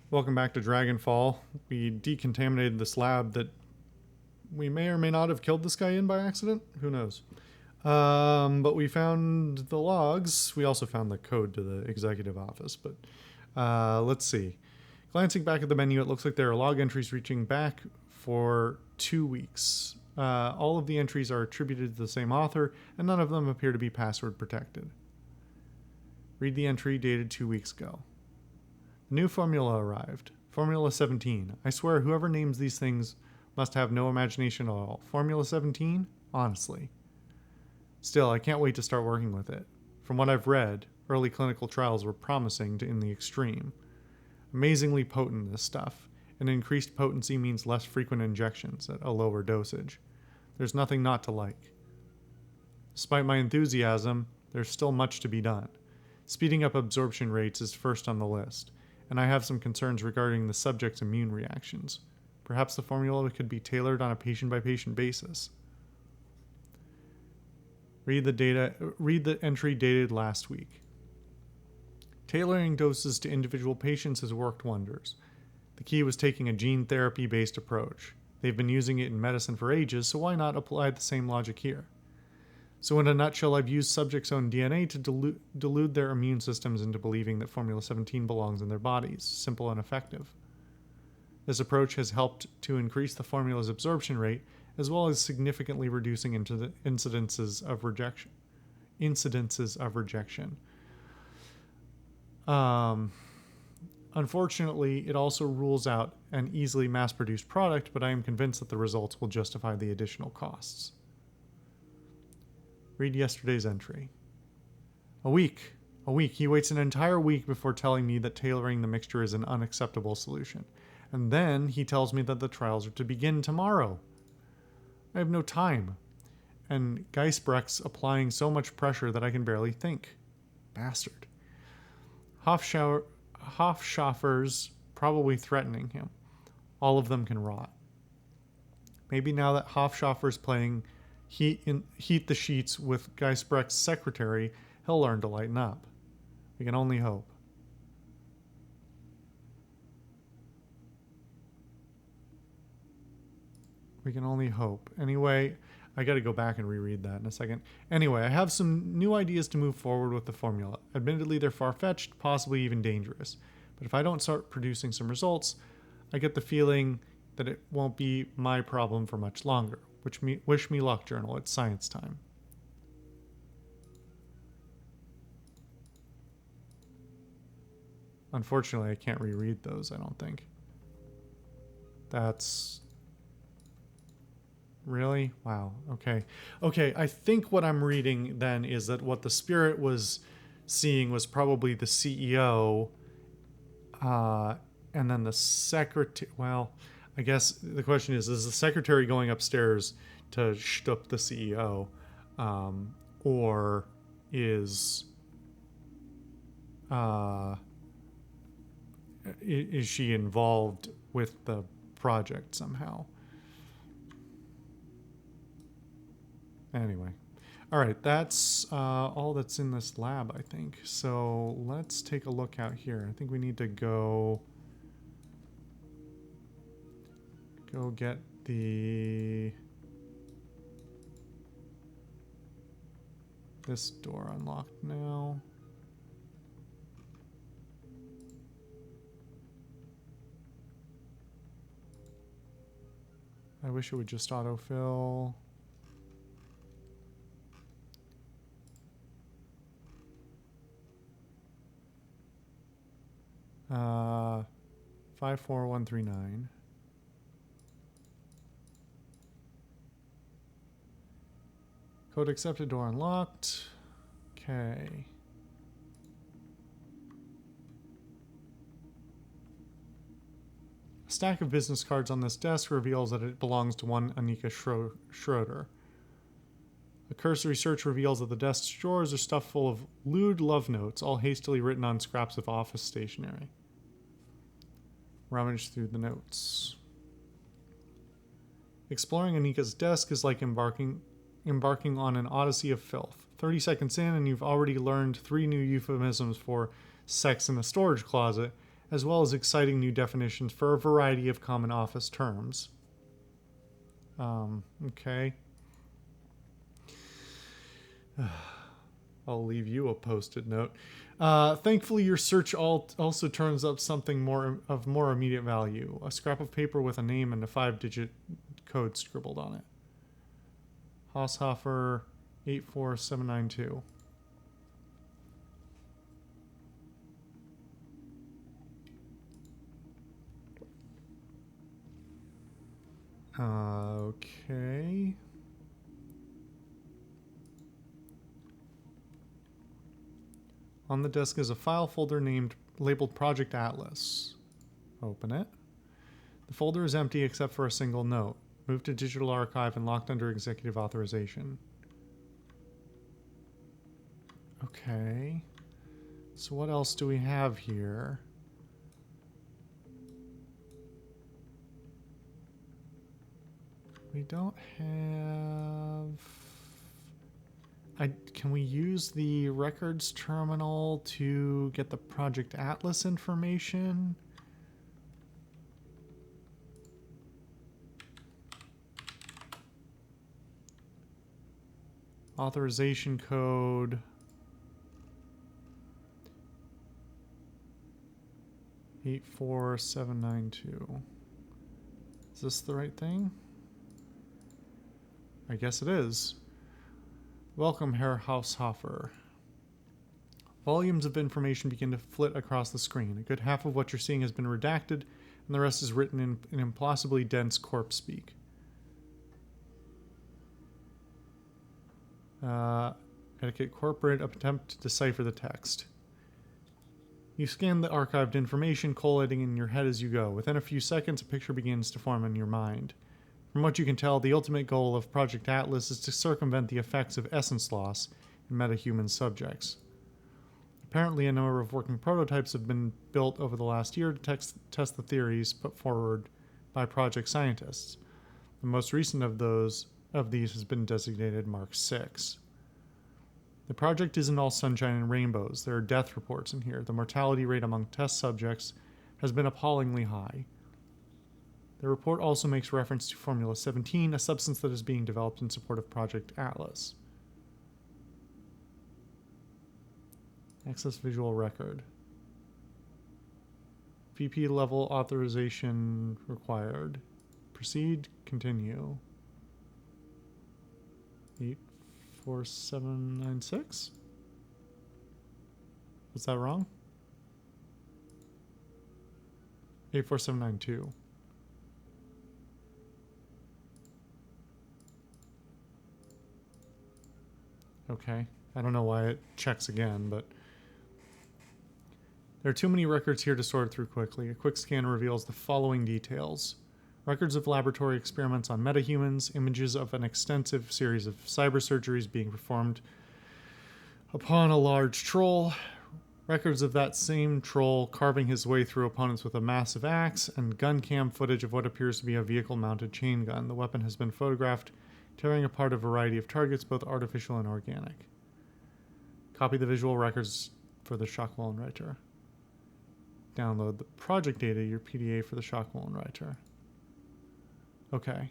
Welcome back to Dragonfall. We decontaminated this lab that we may or may not have killed this guy in by accident. Who knows? But we found the logs. We also found the code to the executive office. But let's see. Glancing back at the menu, it looks like there are log entries reaching back for 2 weeks. All of the entries are attributed to the same author, and none of them appear to be password protected. Read the entry dated 2 weeks ago. The new formula arrived. Formula 17. I swear whoever names these things must have no imagination at all. Formula 17? Honestly. Still, I can't wait to start working with it. From what I've read, early clinical trials were promising in the extreme. Amazingly potent, this stuff. And increased potency means less frequent injections at a lower dosage. There's nothing not to like. Despite my enthusiasm, there's still much to be done. Speeding up absorption rates is first on the list, and I have some concerns regarding the subject's immune reactions. Perhaps the formula could be tailored on a patient-by-patient basis. Read the entry dated last week. Tailoring doses to individual patients has worked wonders. The key was taking a gene therapy-based approach. They've been using it in medicine for ages, so why not apply the same logic here? So in a nutshell, I've used subjects' own DNA to delude their immune systems into believing that Formula 17 belongs in their bodies. Simple and effective. This approach has helped to increase the formula's absorption rate, as well as significantly reducing into the incidences of rejection. Unfortunately, it also rules out an easily mass-produced product, but I am convinced that the results will justify the additional costs. Read yesterday's entry. A week. He waits an entire week before telling me that tailoring the mixture is an unacceptable solution. And then he tells me that the trials are to begin tomorrow. I have no time. And Geisbrecht's applying so much pressure that I can barely think. Bastard. Hofschaffer's probably threatening him. All of them can rot. Maybe now that Hofschaffer's playing Heat the Sheets with Geisbrecht's secretary, he'll learn to lighten up. We can only hope. Anyway, I gotta go back and reread that in a second. Anyway, I have some new ideas to move forward with the formula. Admittedly, they're far-fetched, possibly even dangerous. But if I don't start producing some results, I get the feeling that it won't be my problem for much longer. Wish me luck, journal. It's science time. Unfortunately, I can't reread those, I don't think. That's... Really? Wow. Okay. I think what I'm reading then is that what the spirit was seeing was probably the CEO, and then the secretary. Well, I guess the question is the secretary going upstairs to shtup the CEO, or is she involved with the project somehow? Anyway. All right, that's all that's in this lab, I think. So let's take a look out here. I think we need to go get this door unlocked now. I wish it would just autofill. Uh, 54139. Code accepted, door unlocked. Okay. A stack of business cards on this desk reveals that it belongs to one Annika Schroeder. A cursory search reveals that the desk's drawers are stuffed full of lewd love notes, all hastily written on scraps of office stationery. Rummage through the notes. Exploring Anika's desk is like embarking on an odyssey of filth. 30 seconds in and you've already learned 3 new euphemisms for sex in the storage closet as well as exciting new definitions for a variety of common office terms. Okay. I'll leave you a post-it note. Thankfully, your search also turns up something more immediate value. A scrap of paper with a name and a 5-digit code scribbled on it. Haushofer 84792. Okay. On the desk is a file folder labeled Project Atlas. Open it. The folder is empty except for a single note. Moved to digital archive and locked under executive authorization. Okay. So what else do we have here? We don't have... Can we use the records terminal to get the Project Atlas information? Authorization code. Eight 4792. Is this the right thing? I guess it is. Welcome, Herr Haushofer. Volumes of information begin to flit across the screen. A good half of what you're seeing has been redacted, and the rest is written in impossibly dense corpse speak. Etiquette Corporate, attempt to decipher the text. You scan the archived information, collating in your head as you go. Within a few seconds, a picture begins to form in your mind. From what you can tell, the ultimate goal of Project Atlas is to circumvent the effects of essence loss in metahuman subjects. Apparently, a number of working prototypes have been built over the last year to test the theories put forward by project scientists. The most recent of these has been designated Mark 6. The project isn't all sunshine and rainbows. There are death reports in here. The mortality rate among test subjects has been appallingly high. The report also makes reference to Formula 17, a substance that is being developed in support of Project Atlas. Access visual record. VP level authorization required. Proceed, continue. 84796? Was that wrong? 84792. Okay. I don't know why it checks again, but... There are too many records here to sort through quickly. A quick scan reveals the following details. Records of laboratory experiments on metahumans, images of an extensive series of cyber surgeries being performed upon a large troll, records of that same troll carving his way through opponents with a massive axe, and gun cam footage of what appears to be a vehicle-mounted chain gun. The weapon has been photographed tearing apart a variety of targets, both artificial and organic. Copy the visual records for the Shockwell writer. Download the project data, your PDA for the Shockwell writer. Okay.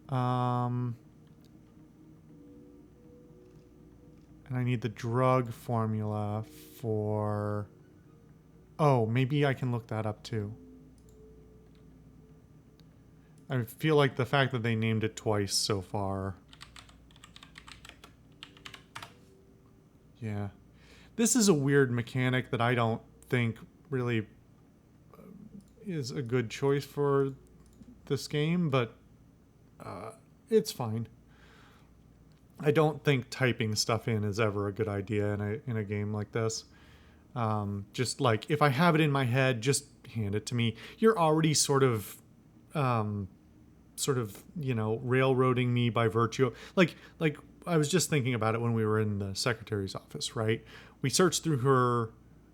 And I need the drug formula for... Oh, maybe I can look that up too. I feel like the fact that they named it twice so far. Yeah. This is a weird mechanic that I don't think really is a good choice for this game, but it's fine. I don't think typing stuff in is ever a good idea in a game like this. Just like, if I have it in my head, just hand it to me. You're already sort of, you know, railroading me by virtue. Like I was just thinking about it when we were in the secretary's office, right? We searched through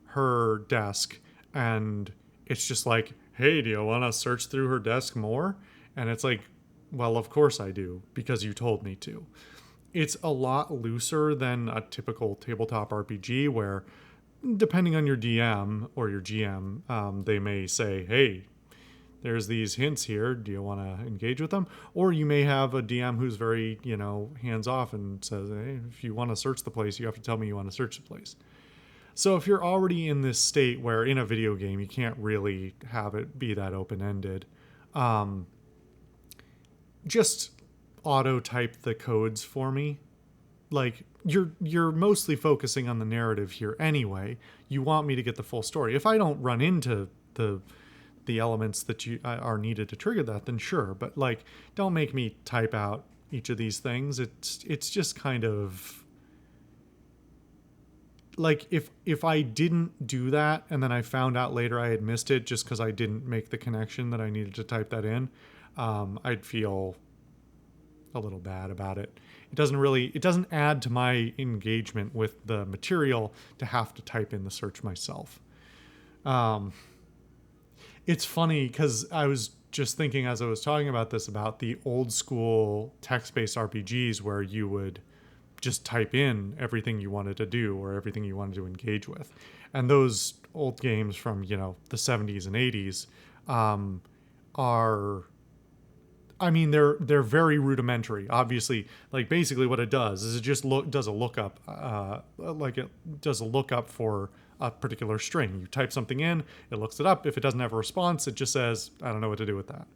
her desk, and it's just like, hey, do you want to search through her desk more? And it's like, well, of course I do, because you told me to. it's a lot looser than a typical tabletop RPG where, depending on your DM or your GM, they may say, hey, there's these hints here. Do you want to engage with them? Or you may have a DM who's very, hands off and says, hey, if you want to search the place, you have to tell me you want to search the place. So if you're already in this state where in a video game you can't really have it be that open-ended, just auto type the codes for me. Like you're mostly focusing on the narrative here anyway. You want me to get the full story. If I don't run into the elements that are needed to trigger that, then sure. But like, don't make me type out each of these things. It's just kind of like if I didn't do that and then I found out later I had missed it just because I didn't make the connection that I needed to type that in, I'd feel a little bad about it. It doesn't add to my engagement with the material to have to type in the search myself. It's funny because I was just thinking as I was talking about this about the old school text-based RPGs where you would just type in everything you wanted to do or everything you wanted to engage with. And those old games from, the 70s and 80s are... I mean, they're very rudimentary. Obviously, like basically what it does is it just does a lookup, like it does a lookup for a particular string. You type something in, it looks it up. If it doesn't have a response, it just says, I don't know what to do with that.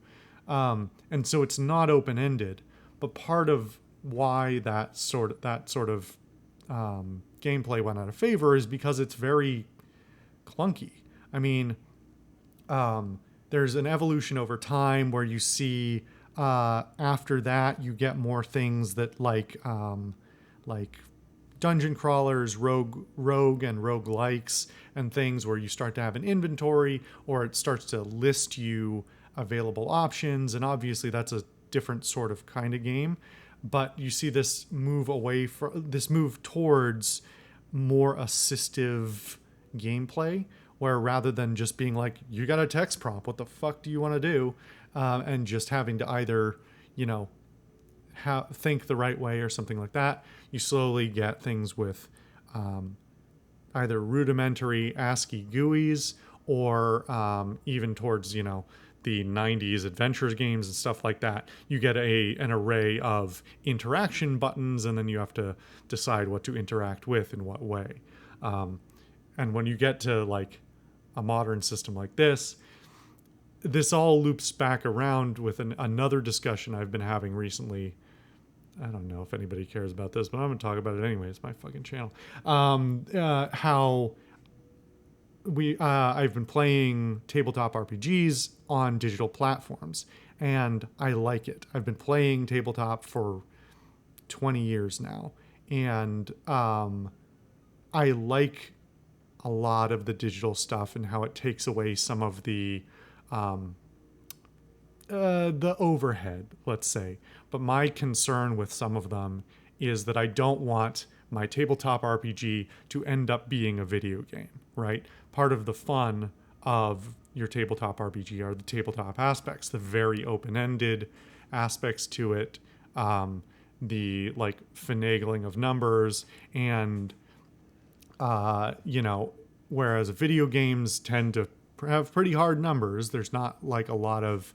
And so it's not open-ended. But part of why that sort of gameplay went out of favor is because it's very clunky. I mean, there's an evolution over time where you see after that you get more things that like dungeon crawlers, rogue and roguelikes and things where you start to have an inventory or it starts to list you available options. And obviously that's a different sort of kind of game, but you see this move towards more assistive gameplay where rather than just being like, you got a text prompt, what the fuck do you want to do? And just having to either, think the right way or something like that, you slowly get things with either rudimentary ASCII GUIs or even towards, the 90s adventures games and stuff like that. You get an array of interaction buttons, and then you have to decide what to interact with in what way. And when you get to like a modern system like this all loops back around with another discussion I've been having recently. I don't know if anybody cares about this, but I'm going to talk about it anyway. It's my fucking channel. How I've been playing tabletop RPGs on digital platforms, and I like it. I've been playing tabletop for 20 years now, and I like a lot of the digital stuff and how it takes away some of the overhead, let's say. But my concern with some of them is that I don't want my tabletop RPG to end up being a video game, right? Part of the fun of your tabletop RPG are the tabletop aspects, the very open-ended aspects to it, the like finagling of numbers, and whereas video games tend to have pretty hard numbers. There's not like a lot of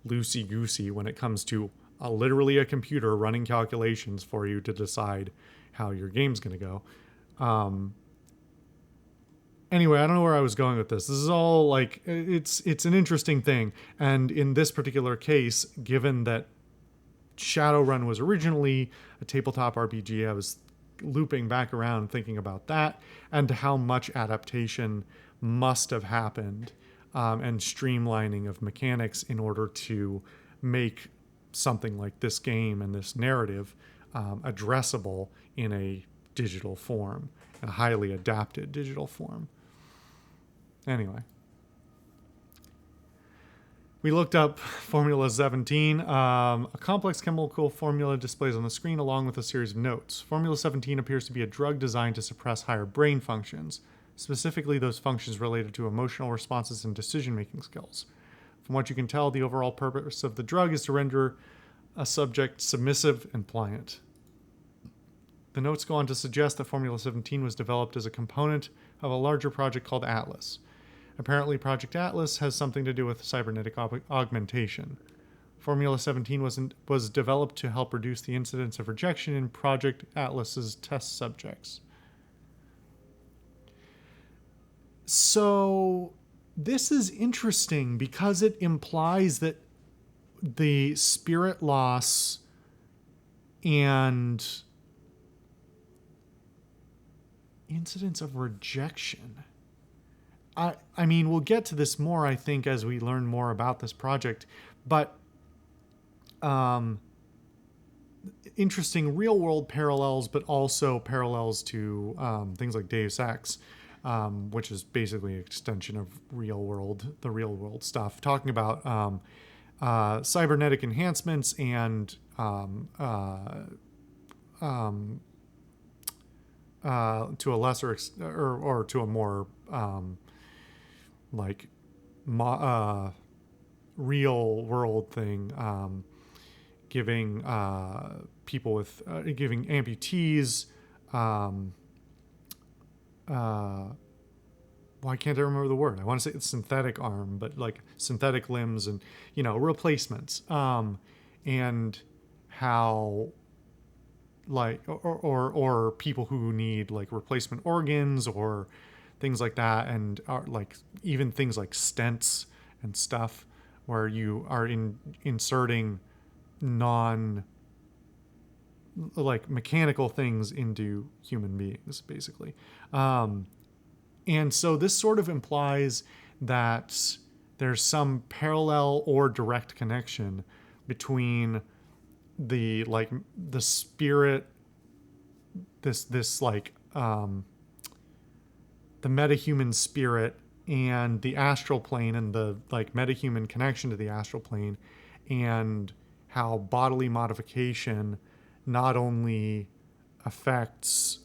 loosey-goosey when it comes to literally a computer running calculations for you to decide how your game's going to go. Anyway, I don't know where I was going with this. This is all like, it's an interesting thing. And in this particular case, given that Shadowrun was originally a tabletop RPG, I was looping back around thinking about that and how much adaptation must have happened and streamlining of mechanics in order to make something like this game and this narrative addressable in a digital form, a highly adapted digital form. Anyway, we looked up Formula 17. A complex chemical formula displays on the screen along with a series of notes. Formula 17 appears to be a drug designed to suppress higher brain functions, specifically those functions related to emotional responses and decision-making skills. From what you can tell, the overall purpose of the drug is to render a subject submissive and pliant. the notes go on to suggest that Formula 17 was developed as a component of a larger project called Atlas. Apparently, Project Atlas has something to do with cybernetic augmentation. Formula 17 was developed to help reduce the incidence of rejection in Project Atlas's test subjects. So this is interesting because it implies that the spirit loss and incidence of rejection. I mean, we'll get to this more, I think, as we learn more about this project, but interesting real world parallels, but also parallels to things like Deus Ex, which is basically an extension of the real world stuff, talking about cybernetic enhancements and to a lesser or to a more real world thing, giving people with giving amputees why can't I remember the word? I want to say it's synthetic arm, but like synthetic limbs and, replacements. And how like, or people who need like replacement organs or things like that. And are like even things like stents and stuff where you are inserting mechanical things into human beings, basically. And so this sort of implies that there's some parallel or direct connection between the spirit, the metahuman spirit and the astral plane, and the metahuman connection to the astral plane, and how bodily modification not only affects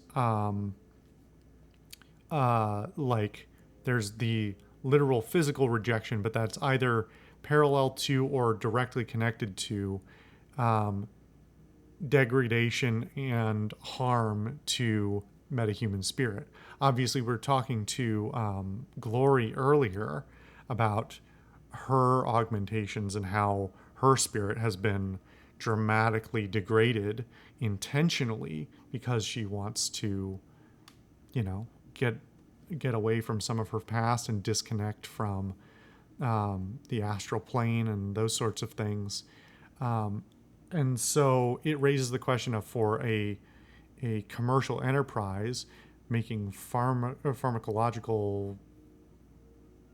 there's the literal physical rejection, but that's either parallel to or directly connected to degradation and harm to metahuman spirit. Obviously, we're talking to Glory earlier about her augmentations and how her spirit has been dramatically degraded intentionally because she wants to, get away from some of her past and disconnect from the astral plane and those sorts of things. And so it raises the question of, for a commercial enterprise making pharmacological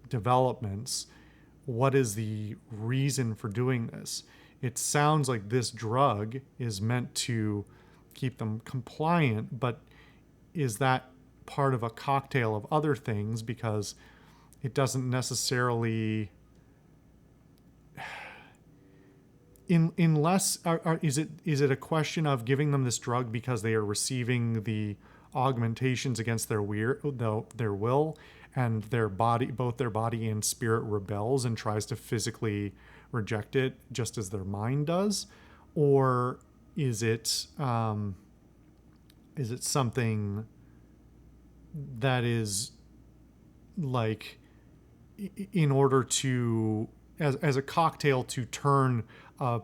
developments, what is the reason for doing this? It sounds like this drug is meant to keep them compliant, but is that part of a cocktail of other things? Because it doesn't necessarily, unless is it a question of giving them this drug because they are receiving the augmentations against their will, and their body, both their body and spirit, rebels and tries to physically reject it just as their mind does? Or is it something that is like in order to as a cocktail to turn a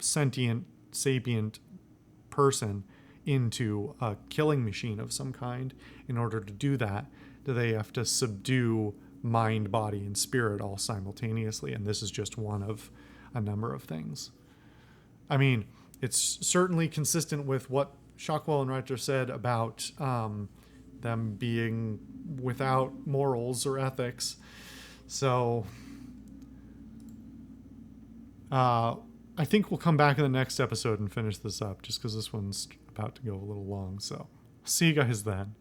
sentient sapient person into a killing machine of some kind? In order to do that, do they have to subdue mind, body, and spirit all simultaneously? And this is just one of a number of things. I mean, it's certainly consistent with what Shockwell and Reiter said about them being without morals or ethics. So I think we'll come back in the next episode and finish this up, just because this one's about to go a little long. So see you guys then.